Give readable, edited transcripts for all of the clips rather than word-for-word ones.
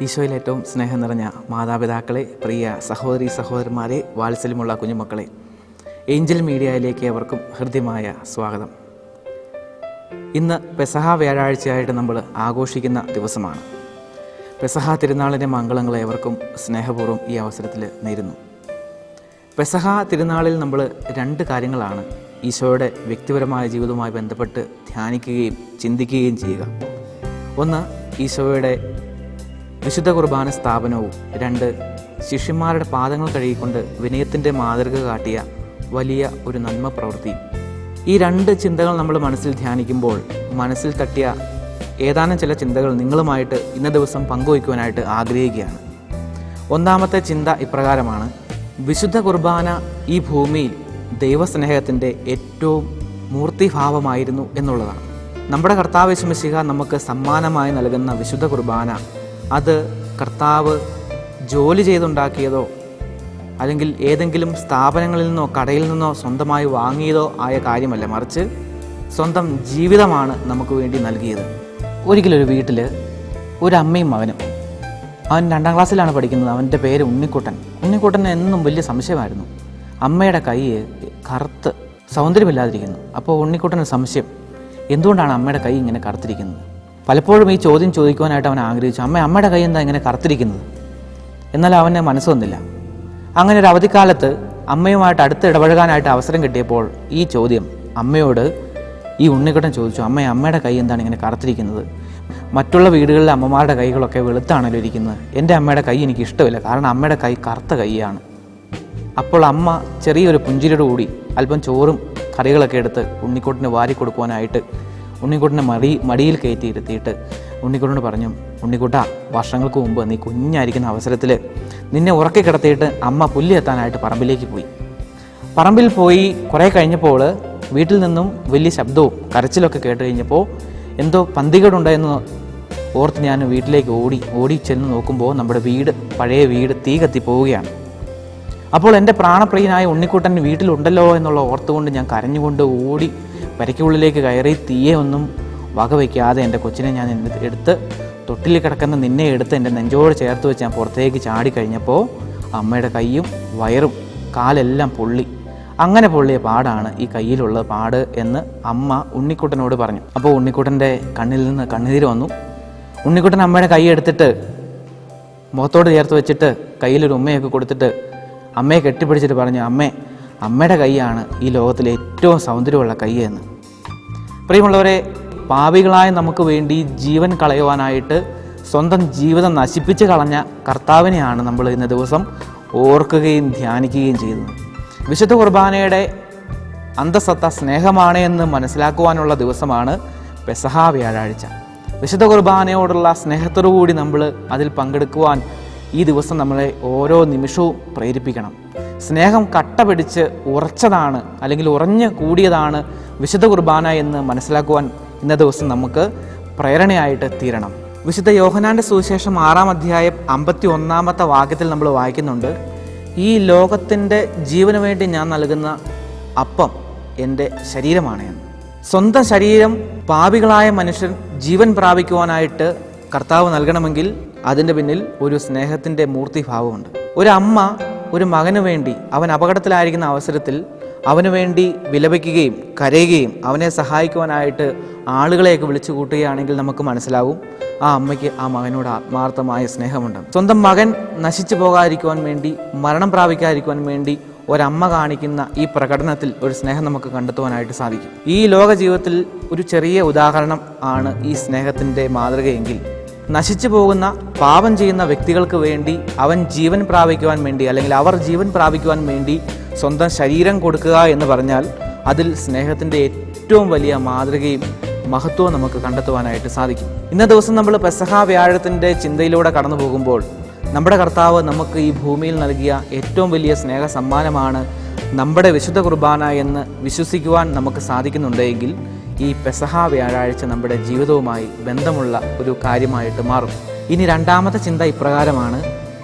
ഈശോയിൽ ഏറ്റവും സ്നേഹം നിറഞ്ഞ മാതാപിതാക്കളെ, പ്രിയ സഹോദരി സഹോദരന്മാരെ, വാത്സല്യമുള്ള കുഞ്ഞുമക്കളെ, ഏഞ്ചൽ മീഡിയയിലേക്ക് അവർക്കും ഹൃദ്യമായ സ്വാഗതം. ഇന്ന് പെസഹ വ്യാഴാഴ്ചയായിട്ട് നമ്മൾ ആഘോഷിക്കുന്ന ദിവസമാണ്. പെസഹ തിരുനാളിൻ്റെ മംഗളങ്ങളെ അവർക്കും സ്നേഹപൂർവ്വം ഈ അവസരത്തിൽ നേരുന്നു. പെസഹ തിരുനാളിൽ നമ്മൾ രണ്ട് കാര്യങ്ങളാണ് ഈശോയുടെ വ്യക്തിപരമായ ജീവിതവുമായി ബന്ധപ്പെട്ട് ധ്യാനിക്കുകയും ചിന്തിക്കുകയും ചെയ്യുക. ഒന്ന്, ഈശോയുടെ വിശുദ്ധ കുർബാന സ്ഥാപനവും. രണ്ട്, ശിഷ്യന്മാരുടെ പാദങ്ങൾ കഴുകിക്കൊണ്ട് വിനയത്തിൻ്റെ മാതൃക കാട്ടിയ വലിയ ഒരു നന്മ പ്രവൃത്തിയും. ഈ രണ്ട് ചിന്തകൾ നമ്മൾ മനസ്സിൽ ധ്യാനിക്കുമ്പോൾ മനസ്സിൽ തട്ടിയ ഏതാനും ചില ചിന്തകൾ നിങ്ങളുമായിട്ട് ഇന്ന ദിവസം പങ്കുവയ്ക്കുവാനായിട്ട് ആഗ്രഹിക്കുകയാണ്. ഒന്നാമത്തെ ചിന്ത ഇപ്രകാരമാണ്: വിശുദ്ധ കുർബാന ഈ ഭൂമിയിൽ ദൈവസ്നേഹത്തിൻ്റെ ഏറ്റവും മൂർത്തിഭാവമായിരുന്നു എന്നുള്ളതാണ്. നമ്മുടെ കർത്താവ് യേശു മിശിഹ നമുക്ക് സമ്മാനമായി നൽകുന്ന വിശുദ്ധ കുർബാന അത് കർത്താവ് ജോലി ചെയ്തുണ്ടാക്കിയതോ അല്ലെങ്കിൽ ഏതെങ്കിലും സ്ഥാപനങ്ങളിൽ നിന്നോ കടയിൽ നിന്നോ സ്വന്തമായി വാങ്ങിയതോ ആയ കാര്യമല്ല, മറിച്ച് സ്വന്തം ജീവിതമാണ് നമുക്ക് വേണ്ടി നൽകിയത്. ഒരിക്കലൊരു വീട്ടിൽ ഒരു അമ്മയും മകനും. അവൻ 2ാം ക്ലാസ്സിലാണ് പഠിക്കുന്നത്. അവൻ്റെ പേര് ഉണ്ണിക്കുട്ടൻ. ഉണ്ണിക്കുട്ടന് എന്നും വലിയ സംശയമായിരുന്നു. അമ്മയുടെ കൈ കറുത്ത് സൗന്ദര്യമില്ലാതിരിക്കുന്നു. അപ്പോൾ ഉണ്ണിക്കുട്ടന് സംശയം, എന്തുകൊണ്ടാണ് അമ്മയുടെ കൈ ഇങ്ങനെ കറുത്തിരിക്കുന്നത്? പലപ്പോഴും ഈ ചോദ്യം ചോദിക്കുവാനായിട്ട് അവൻ ആഗ്രഹിച്ചു. അമ്മയുടെ കൈ എന്താ ഇങ്ങനെ കറുത്തിരിക്കുന്നത്? എന്നാൽ അവന് മനസ്സ് വന്നില്ല. അങ്ങനെ ഒരു അവധിക്കാലത്ത് അമ്മയുമായിട്ട് അടുത്ത് ഇടപഴകാനായിട്ട് അവസരം കിട്ടിയപ്പോൾ ഈ ചോദ്യം അമ്മയോട് ഈ ഉണ്ണിക്കുട്ടൻ ചോദിച്ചു: അമ്മയുടെ കൈ എന്താണ് ഇങ്ങനെ കറുത്തിരിക്കുന്നത്? മറ്റുള്ള വീടുകളിലെ അമ്മമാരുടെ കൈകളൊക്കെ വെളുത്താണല്ലോ ഇരിക്കുന്നത്. എൻ്റെ അമ്മയുടെ കൈ എനിക്ക് ഇഷ്ടമില്ല, കാരണം അമ്മയുടെ കൈ കറുത്ത കൈയാണ്. അപ്പോൾ അമ്മ ചെറിയൊരു പുഞ്ചിരിയോട് കൂടി അല്പം ചോറും കറികളൊക്കെ എടുത്ത് ഉണ്ണിക്കുട്ടന് വാരി കൊടുക്കുവാനായിട്ട് ഉണ്ണിക്കുട്ടനെ മടിയിൽ കയറ്റി ഇരുത്തിയിട്ട് ഉണ്ണിക്കുട്ടനോട് പറഞ്ഞു: ഉണ്ണിക്കുട്ട, വർഷങ്ങൾക്ക് മുമ്പ് നീ കുഞ്ഞായിരിക്കുന്ന അവസരത്തിൽ നിന്നെ ഉറക്കി കിടത്തിയിട്ട് അമ്മ പുല്ല് എത്താനായിട്ട് പറമ്പിലേക്ക് പോയി. പറമ്പിൽ പോയി കുറേ കഴിഞ്ഞപ്പോൾ വീട്ടിൽ നിന്നും വലിയ ശബ്ദവും കരച്ചിലൊക്കെ കേട്ട് കഴിഞ്ഞപ്പോൾ എന്തോ പന്തികേടുണ്ടായെന്ന് ഓർത്ത് ഞാൻ വീട്ടിലേക്ക് ഓടി ചെന്ന് നോക്കുമ്പോൾ നമ്മുടെ പഴയ വീട് തീ കത്തി പോവുകയാണ്. അപ്പോൾ എൻ്റെ പ്രാണപ്രിയനായ ഉണ്ണിക്കുട്ടൻ വീട്ടിലുണ്ടല്ലോ എന്നുള്ള ഓർത്തുകൊണ്ട് ഞാൻ കരഞ്ഞുകൊണ്ട് ഓടി വരയ്ക്കുള്ളിലേക്ക് കയറി തീയെ ഒന്നും വകവയ്ക്കാതെ എൻ്റെ കൊച്ചിനെ ഞാൻ എടുത്ത് തൊട്ടിൽ കിടക്കുന്ന നിന്നെ എടുത്ത് എൻ്റെ നെഞ്ചോട് ചേർത്ത് വെച്ച് ഞാൻ പുറത്തേക്ക് ചാടിക്കഴിഞ്ഞപ്പോൾ അമ്മയുടെ കൈയും വയറും കാലെല്ലാം പൊള്ളി. അങ്ങനെ പൊള്ളിയ പാടാണ് ഈ കയ്യിലുള്ള പാട് എന്ന് അമ്മ ഉണ്ണിക്കുട്ടനോട് പറഞ്ഞു. അപ്പോൾ ഉണ്ണിക്കുട്ടൻ്റെ കണ്ണിൽ നിന്ന് കണ്ണുനീര് വന്നു. ഉണ്ണിക്കുട്ടൻ അമ്മയുടെ കൈ എടുത്തിട്ട് മുഖത്തോട് ചേർത്ത് വെച്ചിട്ട് കയ്യിലൊരു ഉമ്മയൊക്കെ കൊടുത്തിട്ട് അമ്മയെ കെട്ടിപ്പിടിച്ചിട്ട് പറഞ്ഞു: അമ്മയുടെ കൈയാണ് ഈ ലോകത്തിലെ ഏറ്റവും സൗന്ദര്യമുള്ള കൈ എന്ന്. പ്രിയമുള്ളവരെ, പാപികളായ നമുക്ക് വേണ്ടി ജീവൻ കളയുവാനായിട്ട് സ്വന്തം ജീവിതം നശിപ്പിച്ച് കളഞ്ഞ കർത്താവിനെയാണ് നമ്മൾ ഇന്ന ദിവസം ഓർക്കുകയും ധ്യാനിക്കുകയും ചെയ്യുന്നത്. വിശുദ്ധ കുർബാനയുടെ അന്തസത്ത സ്നേഹമാണ് എന്ന് മനസ്സിലാക്കുവാനുള്ള ദിവസമാണ് പെസഹ വ്യാഴാഴ്ച. വിശുദ്ധ കുർബാനയോടുള്ള സ്നേഹത്തോടുകൂടി നമ്മൾ അതിൽ പങ്കെടുക്കുവാൻ ഈ ദിവസം നമ്മളെ ഓരോ നിമിഷവും പ്രേരിപ്പിക്കണം. സ്നേഹം കട്ട പിടിച്ച് ഉറച്ചതാണ്, അല്ലെങ്കിൽ ഉറഞ്ഞു കൂടിയതാണ് വിശുദ്ധ കുർബാന എന്ന് മനസ്സിലാക്കുവാൻ ഇന്ന ദിവസം നമുക്ക് പ്രേരണയായിട്ട് തീരണം. വിശുദ്ധ യോഹന്നാൻ്റെ സുവിശേഷം 6-ാം അധ്യായം 51-ാമത്തെ വാക്യത്തിൽ നമ്മൾ വായിക്കുന്നുണ്ട്: ഈ ലോകത്തിൻ്റെ ജീവന് വേണ്ടി ഞാൻ നൽകുന്ന അപ്പം എൻ്റെ ശരീരമാണ് എന്ന്. സ്വന്തം ശരീരം പാപികളായ മനുഷ്യൻ ജീവൻ പ്രാപിക്കുവാനായിട്ട് കർത്താവ് നൽകണമെങ്കിൽ അതിൻ്റെ പിന്നിൽ ഒരു സ്നേഹത്തിൻ്റെ മൂർത്തിഭാവമുണ്ട്. ഒരു അമ്മ ഒരു മകന് വേണ്ടി അവൻ അപകടത്തിലായിരിക്കുന്ന അവസരത്തിൽ അവന് വേണ്ടി വിലപിക്കുകയും കരയുകയും അവനെ സഹായിക്കുവാനായിട്ട് ആളുകളെയൊക്കെ വിളിച്ചു കൂട്ടുകയാണെങ്കിൽ നമുക്ക് മനസ്സിലാവും ആ അമ്മയ്ക്ക് ആ മകനോട് ആത്മാർത്ഥമായ സ്നേഹമുണ്ട്. സ്വന്തം മകൻ നശിച്ചു പോകാതിരിക്കുവാൻ വേണ്ടി, മരണം പ്രാപിക്കാതിരിക്കുവാൻ വേണ്ടി ഒരമ്മ കാണിക്കുന്ന ഈ പ്രകടനത്തിൽ ഒരു സ്നേഹം നമുക്ക് കണ്ടെത്തുവാനായിട്ട് സാധിക്കും. ഈ ലോക ജീവിതത്തിൽ ഒരു ചെറിയ ഉദാഹരണം ആണ് ഈ സ്നേഹത്തിൻ്റെ മാതൃകയെങ്കിൽ, നശിച്ചു പോകുന്ന പാപം ചെയ്യുന്ന വ്യക്തികൾക്ക് വേണ്ടി അവൻ ജീവൻ പ്രാപിക്കുവാൻ വേണ്ടി, അല്ലെങ്കിൽ അവർ ജീവൻ പ്രാപിക്കുവാൻ വേണ്ടി സ്വന്തം ശരീരം കൊടുക്കുക എന്ന് പറഞ്ഞാൽ അതിൽ സ്നേഹത്തിൻ്റെ ഏറ്റവും വലിയ മാതൃകയും മഹത്വവും നമുക്ക് കണ്ടെത്തുവാനായിട്ട് സാധിക്കും. ഇന്ന ദിവസം നമ്മൾ പെസഹ വ്യാഴത്തിൻ്റെ ചിന്തയിലൂടെ കടന്നു പോകുമ്പോൾ നമ്മുടെ കർത്താവ് നമുക്ക് ഈ ഭൂമിയിൽ നൽകിയ ഏറ്റവും വലിയ സ്നേഹ സമ്മാനമാണ് നമ്മുടെ വിശുദ്ധ കുർബാന എന്ന് വിശ്വസിക്കുവാൻ നമുക്ക് സാധിക്കുന്നുണ്ടെങ്കിൽ ഈ പെസഹ വ്യാഴാഴ്ച നമ്മുടെ ജീവിതവുമായി ബന്ധമുള്ള ഒരു കാര്യമായിട്ട് മാറും. ഇനി രണ്ടാമത്തെ ചിന്ത ഇപ്രകാരമാണ്: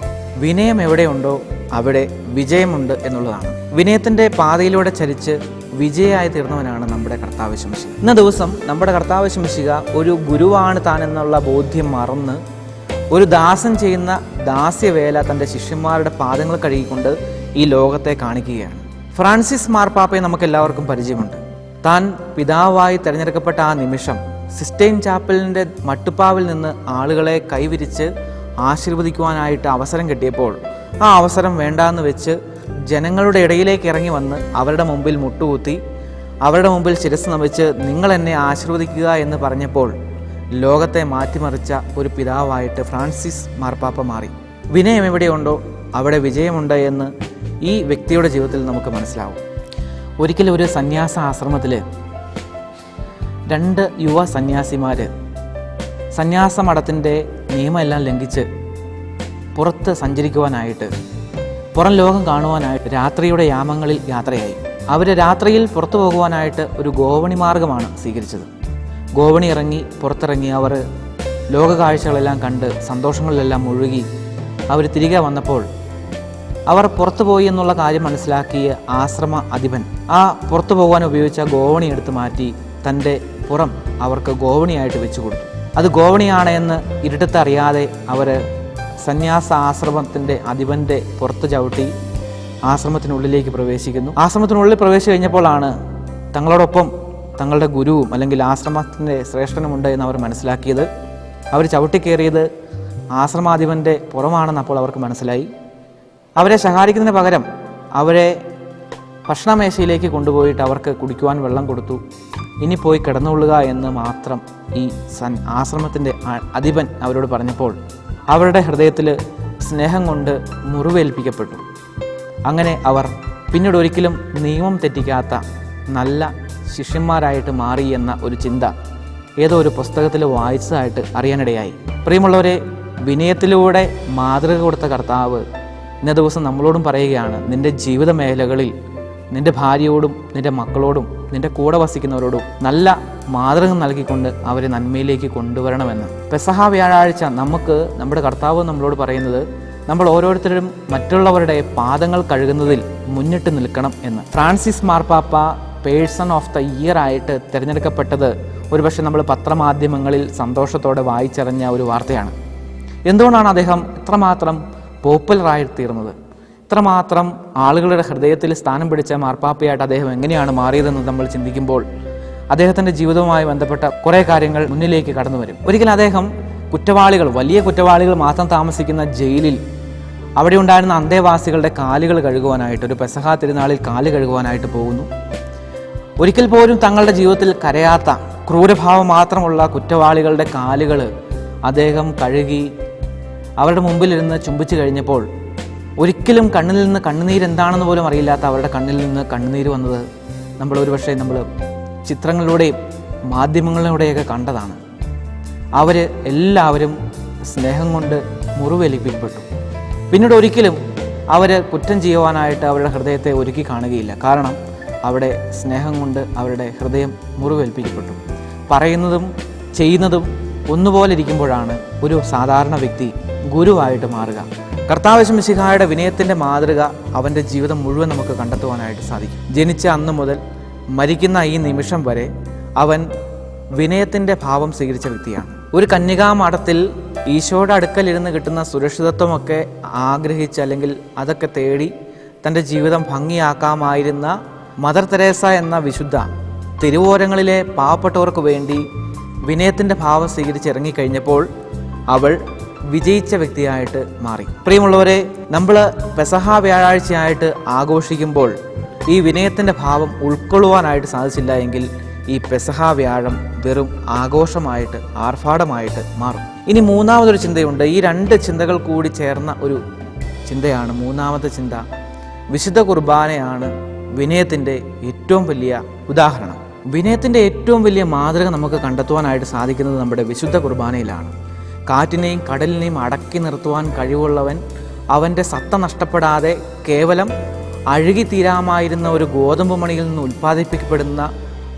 വിനയം എവിടെയുണ്ടോ അവിടെ വിജയമുണ്ട് എന്നുള്ളതാണ്. വിനയത്തിൻ്റെ പാതയിലൂടെ ചരിച്ച് വിജയമായി തീർന്നവനാണ് നമ്മുടെ കർത്താവ് യേശു മിശിഹ. ഇന്ന ദിവസം നമ്മുടെ കർത്താവ് യേശു മിശിഹ ഒരു ഗുരുവാണ് താൻ എന്നുള്ള ബോധ്യം മറന്ന് ഒരു ദാസൻ ചെയ്യുന്ന ദാസ്യവേല തൻ്റെ ശിഷ്യന്മാരുടെ പാദങ്ങൾ കഴുകിക്കൊണ്ട് ഈ ലോകത്തെ കാണിക്കുകയാണ്. ഫ്രാൻസിസ് മാർപ്പാപ്പയെ നമുക്ക് എല്ലാവർക്കും പരിചയമുണ്ട്. താൻ പിതാവായി തിരഞ്ഞെടുക്കപ്പെട്ട ആ നിമിഷം സിസ്റ്റൈൻ ചാപ്പലിൻ്റെ മട്ടുപ്പാവിൽ നിന്ന് ആളുകളെ കൈവിരിച്ച് ആശീർവദിക്കുവാനായിട്ട് അവസരം കിട്ടിയപ്പോൾ ആ അവസരം വേണ്ടാന്ന് വെച്ച് ജനങ്ങളുടെ ഇടയിലേക്ക് ഇറങ്ങി വന്ന് അവരുടെ മുമ്പിൽ മുട്ടുകുത്തി അവരുടെ മുമ്പിൽ ശിരസ് നമിച്ച് നിങ്ങൾ എന്നെ ആശീർവദിക്കുക എന്ന് പറഞ്ഞപ്പോൾ ലോകത്തെ മാറ്റിമറിച്ച ഒരു പിതാവായിട്ട് ഫ്രാൻസിസ് മാർപ്പാപ്പ മാറി. വിനയം എവിടെയുണ്ടോ അവിടെ വിജയമുണ്ട് എന്ന് ഈ വ്യക്തിയുടെ ജീവിതത്തിൽ നമുക്ക് മനസ്സിലാവും. ഒരിക്കലും ഒരു സന്യാസ ആശ്രമത്തിൽ 2 യുവ സന്യാസിമാർ സന്യാസ മഠത്തിൻ്റെ നിയമമെല്ലാം ലംഘിച്ച് പുറത്ത് സഞ്ചരിക്കുവാനായിട്ട്, പുറം ലോകം കാണുവാനായിട്ട് രാത്രിയുടെ യാമങ്ങളിൽ യാത്രയായി. അവർ രാത്രിയിൽ പുറത്തു പോകുവാനായിട്ട് ഒരു ഗോവണി മാർഗമാണ് സ്വീകരിച്ചത്. ഗോവണി ഇറങ്ങി പുറത്തിറങ്ങി അവർ ലോക കാഴ്ചകളെല്ലാം കണ്ട് സന്തോഷങ്ങളിലെല്ലാം മുഴുകി അവർ തിരികെ വന്നപ്പോൾ അവർ പുറത്തു പോയി എന്നുള്ള കാര്യം മനസ്സിലാക്കിയ ആശ്രമ അധിപൻ ആ പുറത്തു പോകാൻ ഉപയോഗിച്ച ഗോവണി എടുത്ത് മാറ്റി തൻ്റെ പുറം അവർക്ക് ഗോവണിയായിട്ട് വെച്ചു കൊടുത്തു. അത് ഗോവണിയാണ് എന്ന് ഇരുട്ടത്ത് അറിയാതെ അവർ സന്യാസ ആശ്രമത്തിൻ്റെ അധിപൻ്റെ പുറത്ത് ചവിട്ടി ആശ്രമത്തിനുള്ളിലേക്ക് പ്രവേശിക്കുന്നു. ആശ്രമത്തിനുള്ളിൽ പ്രവേശിച്ചു കഴിഞ്ഞപ്പോഴാണ് തങ്ങളോടൊപ്പം തങ്ങളുടെ ഗുരുവും അല്ലെങ്കിൽ ആശ്രമത്തിൻ്റെ ശ്രേഷ്ഠനുമുണ്ട് എന്ന് അവർ മനസ്സിലാക്കിയത്. അവർ ചവിട്ടിക്കേറിയത് ആശ്രമാധിപൻ്റെ പുറമാണെന്ന് അപ്പോൾ അവർക്ക് മനസ്സിലായി. അവരെ ശകാരിക്കുന്നതിന് പകരം അവരെ ഭക്ഷണമേശയിലേക്ക് കൊണ്ടുപോയിട്ട് അവർക്ക് കുടിക്കുവാൻ വെള്ളം കൊടുത്തു. ഇനി പോയി കിടന്നുകൊള്ളുക എന്ന് മാത്രം ഈ ആശ്രമത്തിൻ്റെ അധിപൻ അവരോട് പറഞ്ഞപ്പോൾ അവരുടെ ഹൃദയത്തിൽ സ്നേഹം കൊണ്ട് മുറിവേൽപ്പിക്കപ്പെട്ടു. അങ്ങനെ അവർ പിന്നീട് ഒരിക്കലും നിയമം തെറ്റിക്കാത്ത നല്ല ശിഷ്യന്മാരായിട്ട് മാറി എന്ന ഒരു ചിന്ത ഏതോ ഒരു പുസ്തകത്തിൽ വായിച്ചതായിട്ട് അറിയാനിടയായി. പ്രിയമുള്ളവരെ, വിനയത്തിലൂടെ മാതൃക കൊടുത്ത കർത്താവ് ഇന്ന ദിവസം നമ്മളോടും പറയുകയാണ്, നിൻ്റെ ജീവിത മേഖലകളിൽ നിൻ്റെ ഭാര്യയോടും നിൻ്റെ മക്കളോടും നിൻ്റെ കൂടെ വസിക്കുന്നവരോടും നല്ല മാതൃക നൽകിക്കൊണ്ട് അവരെ നന്മയിലേക്ക് കൊണ്ടുവരണമെന്ന്. പെസഹ വ്യാഴാഴ്ച നമുക്ക് നമ്മുടെ കർത്താവ് നമ്മളോട് പറയുന്നത് നമ്മൾ ഓരോരുത്തരും മറ്റുള്ളവരുടെ പാദങ്ങൾ കഴുകുന്നതിൽ മുന്നിട്ട് നിൽക്കണം എന്ന്. ഫ്രാൻസിസ് മാർപ്പാപ്പ പേഴ്സൺ ഓഫ് ദ ഇയർ ആയിട്ട് തിരഞ്ഞെടുക്കപ്പെട്ടത് ഒരുപക്ഷെ നമ്മൾ പത്രമാധ്യമങ്ങളിൽ സന്തോഷത്തോടെ വായിച്ചറിഞ്ഞ ഒരു വാർത്തയാണ്. എന്തുകൊണ്ടാണ് അദ്ദേഹം ഇത്രമാത്രം പോപ്പുലറായി തീർന്നത്? ഇത്രമാത്രം ആളുകളുടെ ഹൃദയത്തിൽ സ്ഥാനം പിടിച്ച മാർപ്പാപ്പയായിട്ട് അദ്ദേഹം എങ്ങനെയാണ് മാറിയതെന്ന് നമ്മൾ ചിന്തിക്കുമ്പോൾ അദ്ദേഹത്തിൻ്റെ ജീവിതവുമായി ബന്ധപ്പെട്ട കുറേ കാര്യങ്ങൾ മുന്നിലേക്ക് കടന്നു വരും. ഒരിക്കൽ അദ്ദേഹം കുറ്റവാളികൾ, വലിയ കുറ്റവാളികൾ മാത്രം താമസിക്കുന്ന ജയിലിൽ അവിടെ ഉണ്ടായിരുന്ന അന്തേവാസികളുടെ കാലുകൾ കഴുകുവാനായിട്ട്, ഒരു പെസഹ തിരുനാളിൽ കാല് കഴുകുവാനായിട്ട് പോകുന്നു. ഒരിക്കൽ പോലും തങ്ങളുടെ ജീവിതത്തിൽ കരയാത്ത ക്രൂരഭാവം മാത്രമുള്ള കുറ്റവാളികളുടെ കാലുകൾ അദ്ദേഹം കഴുകി അവരുടെ മുമ്പിലിരുന്ന് ചുംബിച്ചു കഴിഞ്ഞപ്പോൾ ഒരിക്കലും കണ്ണിൽ നിന്ന് കണ്ണുനീരെന്താണെന്ന് പോലും അറിയില്ലാത്ത അവരുടെ കണ്ണിൽ നിന്ന് കണ്ണുനീര് വന്നത് നമ്മൾ ചിത്രങ്ങളിലൂടെയും മാധ്യമങ്ങളിലൂടെയൊക്കെ കണ്ടതാണ്. അവർ എല്ലാവരും സ്നേഹം കൊണ്ട് മുറിവേൽപ്പിക്കപ്പെട്ടു. പിന്നീട് ഒരിക്കലും അവർ കുറ്റം ചെയ്യുവാനായിട്ട് അവരുടെ ഹൃദയത്തെ ഒരുക്കി കാണുകയില്ല. കാരണം അവിടെ സ്നേഹം കൊണ്ട് അവരുടെ ഹൃദയം മുറിവേൽപ്പിക്കപ്പെട്ടു. പറയുന്നതും ചെയ്യുന്നതും ഒന്നുപോലെ ഇരിക്കുമ്പോഴാണ് ഒരു സാധാരണ വ്യക്തി ഗുരുവായിട്ട് മാറുക. കർത്താവ് യേശു മിശിഹായുടെ വിനയത്തിൻ്റെ മാതൃക അവൻ്റെ ജീവിതം മുഴുവൻ നമുക്ക് കണ്ടെത്തുവാനായിട്ട് സാധിക്കും. ജനിച്ച അന്ന് മുതൽ മരിക്കുന്ന ഈ നിമിഷം വരെ അവൻ വിനയത്തിൻ്റെ ഭാവം സ്വീകരിച്ച വ്യക്തിയാണ്. ഒരു കന്യകാമഠത്തിൽ ഈശോയുടെ അടുക്കലിരുന്ന് കിട്ടുന്ന സുരക്ഷിതത്വമൊക്കെ ആഗ്രഹിച്ച് അല്ലെങ്കിൽ അതൊക്കെ തേടി തൻ്റെ ജീവിതം ഭംഗിയാക്കാമായിരുന്ന മദർ തെരേസ എന്ന വിശുദ്ധ തെരുവോരങ്ങളിലെ പാവപ്പെട്ടവർക്ക് വേണ്ടി വിനയത്തിൻ്റെ ഭാവം സ്വീകരിച്ച് ഇറങ്ങിക്കഴിഞ്ഞപ്പോൾ അവൾ വിജയിച്ച വ്യക്തിയായിട്ട് മാറി. പ്രിയമുള്ളവരെ, നമ്മൾ പെസഹ വ്യാഴാഴ്ചയായിട്ട് ആഘോഷിക്കുമ്പോൾ ഈ വിനയത്തിൻ്റെ ഭാവം ഉൾക്കൊള്ളുവാനായിട്ട് സാധിച്ചില്ല എങ്കിൽ ഈ പെസഹ വ്യാഴം വെറും ആഘോഷമായിട്ട് ആർഭാടമായിട്ട് മാറും. ഇനി മൂന്നാമതൊരു ചിന്തയുണ്ട്. ഈ 2 ചിന്തകൾ കൂടി ചേർന്ന ഒരു ചിന്തയാണ് മൂന്നാമത്തെ ചിന്ത. വിശുദ്ധ കുർബാനയാണ് വിനയത്തിൻ്റെ ഏറ്റവും വലിയ ഉദാഹരണം. വിനയത്തിൻ്റെ ഏറ്റവും വലിയ മാതൃക നമുക്ക് കണ്ടെത്തുവാനായിട്ട് സാധിക്കുന്നത് നമ്മുടെ വിശുദ്ധ കുർബാനയിലാണ്. കാറ്റിനെയും കടലിനെയും അടക്കി നിർത്തുവാൻ കഴിവുള്ളവൻ അവൻ്റെ സത്ത നഷ്ടപ്പെടാതെ കേവലം അഴുകിത്തീരാമായിരുന്ന ഒരു ഗോതമ്പ് മണിയിൽ നിന്ന് ഉൽപ്പാദിപ്പിക്കപ്പെടുന്ന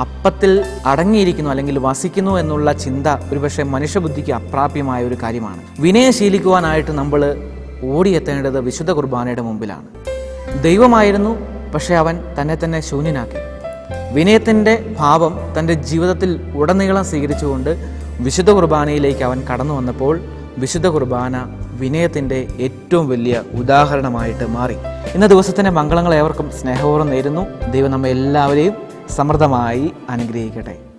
അപ്പത്തിൽ അടങ്ങിയിരിക്കുന്നു അല്ലെങ്കിൽ വസിക്കുന്നു എന്നുള്ള ചിന്ത ഒരുപക്ഷെ മനുഷ്യബുദ്ധിക്ക് അപ്രാപ്യമായ ഒരു കാര്യമാണ്. വിനയം ശീലിക്കുവാനായിട്ട് നമ്മൾ ഓടിയെത്തേണ്ടത് വിശുദ്ധ കുർബാനയുടെ മുമ്പിലാണ്. ദൈവമായിരുന്നു, പക്ഷേ അവൻ തന്നെ ശൂന്യനാക്കി. വിനയത്തിൻ്റെ ഭാവം തൻ്റെ ജീവിതത്തിൽ ഉടനീളം സ്വീകരിച്ചുകൊണ്ട് വിശുദ്ധ കുർബാനയിലേക്ക് അവൻ കടന്നു വന്നപ്പോൾ വിശുദ്ധ കുർബാന വിനയത്തിൻ്റെ ഏറ്റവും വലിയ ഉദാഹരണമായിട്ട് മാറി. ഇന്ന ദിവസത്തിൻ്റെ മംഗളങ്ങൾ ഏവർക്കും സ്നേഹപൂർവ്വം നേരുന്നു. ദൈവം നമ്മെ എല്ലാവരെയും സമൃദ്ധമായി അനുഗ്രഹിക്കട്ടെ.